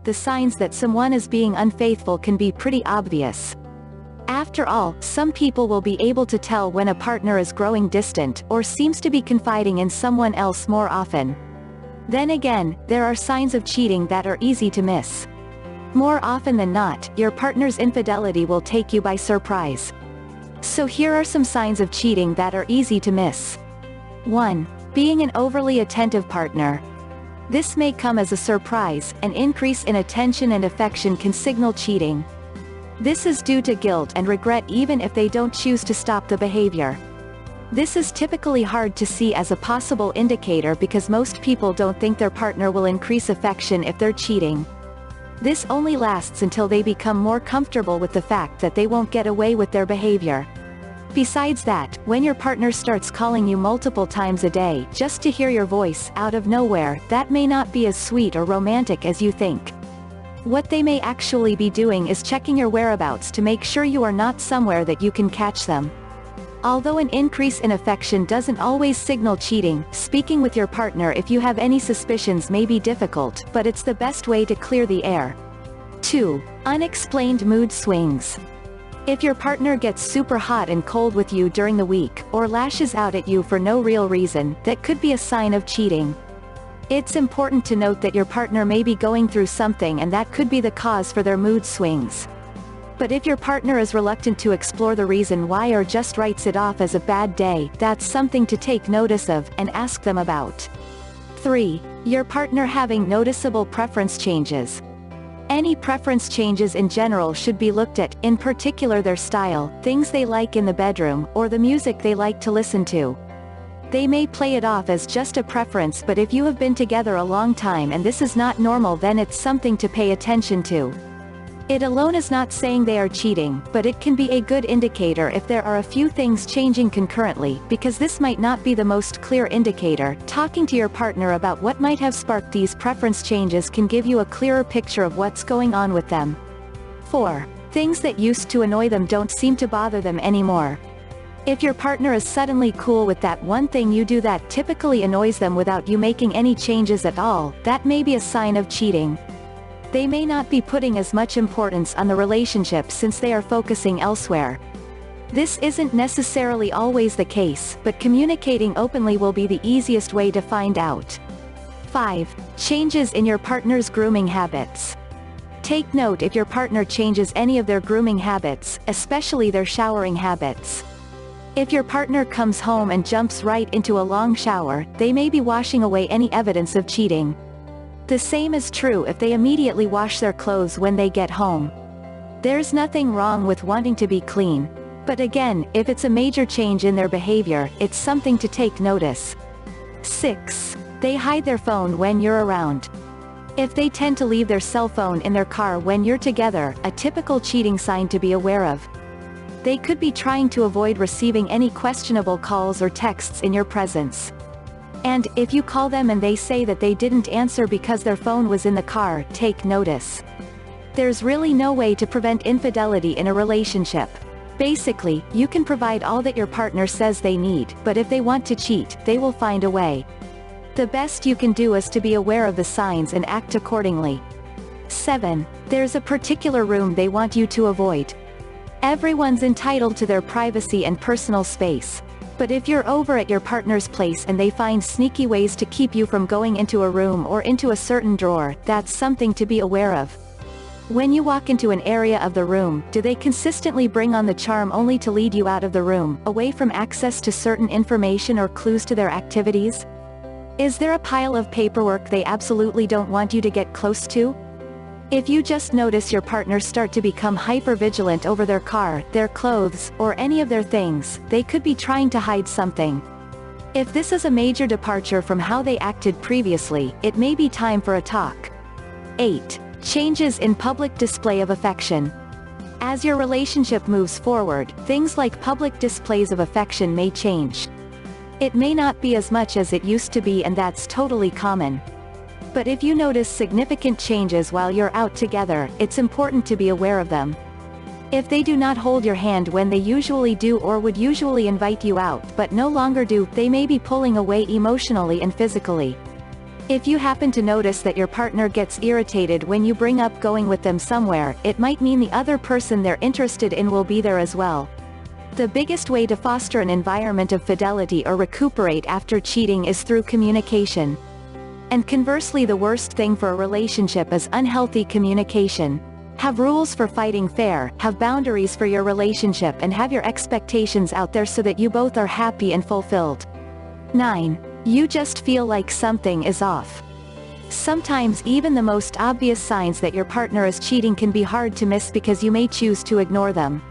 the signs that someone is being unfaithful can be pretty obvious. After all, some people will be able to tell when a partner is growing distant, or seems to be confiding in someone else more often. Then again, there are signs of cheating that are easy to miss. More often than not, your partner's infidelity will take you by surprise. So here are some signs of cheating that are easy to miss. 1. Being an overly attentive partner. This may come as a surprise. An increase in attention and affection can signal cheating. This is due to guilt and regret even if they don't choose to stop the behavior. This is typically hard to see as a possible indicator because most people don't think their partner will increase affection if they're cheating. This only lasts until they become more comfortable with the fact that they won't get away with their behavior. Besides that, when your partner starts calling you multiple times a day just to hear your voice out of nowhere, that may not be as sweet or romantic as you think. What they may actually be doing is checking your whereabouts to make sure you are not somewhere that you can catch them. Although an increase in affection doesn't always signal cheating, speaking with your partner if you have any suspicions may be difficult, but it's the best way to clear the air. 2. Unexplained mood swings. If your partner gets super hot and cold with you during the week, or lashes out at you for no real reason, that could be a sign of cheating. It's important to note that your partner may be going through something and that could be the cause for their mood swings. But if your partner is reluctant to explore the reason why or just writes it off as a bad day, that's something to take notice of, and ask them about. 3. Your partner having noticeable preference changes. Any preference changes in general should be looked at, in particular their style, things they like in the bedroom, or the music they like to listen to. They may play it off as just a preference, but if you have been together a long time and this is not normal, then it's something to pay attention to. It alone is not saying they are cheating, but it can be a good indicator if there are a few things changing concurrently, because this might not be the most clear indicator. Talking to your partner about what might have sparked these preference changes can give you a clearer picture of what's going on with them. 4. Things that used to annoy them don't seem to bother them anymore. If your partner is suddenly cool with that one thing you do that typically annoys them without you making any changes at all, that may be a sign of cheating. They may not be putting as much importance on the relationship since they are focusing elsewhere. This isn't necessarily always the case, but communicating openly will be the easiest way to find out. 5. Changes in your partner's grooming habits. Take note if your partner changes any of their grooming habits, especially their showering habits. If your partner comes home and jumps right into a long shower, they may be washing away any evidence of cheating. The same is true if they immediately wash their clothes when they get home. There's nothing wrong with wanting to be clean. But again, if it's a major change in their behavior, it's something to take notice. 6. They hide their phone when you're around. If they tend to leave their cell phone in their car when you're together, a typical cheating sign to be aware of. They could be trying to avoid receiving any questionable calls or texts in your presence. And, if you call them and they say that they didn't answer because their phone was in the car, take notice. There's really no way to prevent infidelity in a relationship. Basically, you can provide all that your partner says they need, but if they want to cheat, they will find a way. The best you can do is to be aware of the signs and act accordingly. 7. There's a particular room they want you to avoid. Everyone's entitled to their privacy and personal space. But if you're over at your partner's place and they find sneaky ways to keep you from going into a room or into a certain drawer, that's something to be aware of. When you walk into an area of the room, do they consistently bring on the charm only to lead you out of the room, away from access to certain information or clues to their activities? Is there a pile of paperwork they absolutely don't want you to get close to? If you just notice your partner start to become hyper-vigilant over their car, their clothes, or any of their things, they could be trying to hide something. If this is a major departure from how they acted previously, it may be time for a talk. 8. Changes in public display of affection. As your relationship moves forward, things like public displays of affection may change. It may not be as much as it used to be, and that's totally common. But if you notice significant changes while you're out together, it's important to be aware of them. If they do not hold your hand when they usually do or would usually invite you out but no longer do, they may be pulling away emotionally and physically. If you happen to notice that your partner gets irritated when you bring up going with them somewhere, it might mean the other person they're interested in will be there as well. The biggest way to foster an environment of fidelity or recuperate after cheating is through communication. And conversely, the worst thing for a relationship is unhealthy communication. Have rules for fighting fair, have boundaries for your relationship, and have your expectations out there so that you both are happy and fulfilled. 9. You just feel like something is off. Sometimes even the most obvious signs that your partner is cheating can be hard to miss because you may choose to ignore them.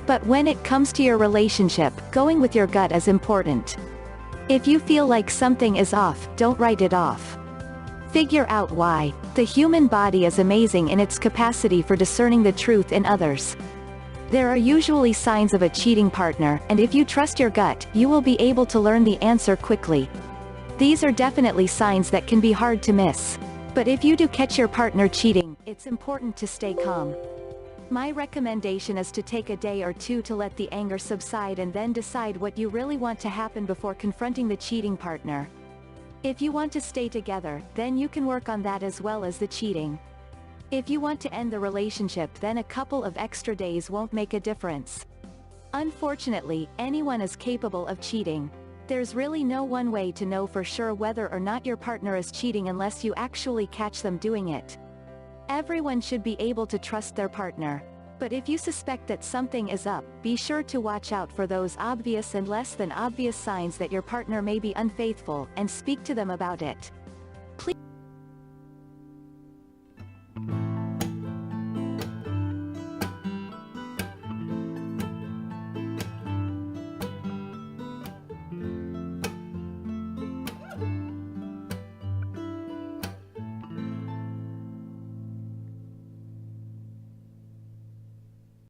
But when it comes to your relationship, going with your gut is important. If you feel like something is off, don't write it off. Figure out why. The human body is amazing in its capacity for discerning the truth in others. There are usually signs of a cheating partner, and if you trust your gut, you will be able to learn the answer quickly. These are definitely signs that can be hard to miss. But if you do catch your partner cheating, it's important to stay calm. My recommendation is to take a day or two to let the anger subside and then decide what you really want to happen before confronting the cheating partner. If you want to stay together, then you can work on that as well as the cheating. If you want to end the relationship, then a couple of extra days won't make a difference. Unfortunately, anyone is capable of cheating. There's really no one way to know for sure whether or not your partner is cheating unless you actually catch them doing it. Everyone should be able to trust their partner. But if you suspect that something is up, be sure to watch out for those obvious and less than obvious signs that your partner may be unfaithful, and speak to them about it.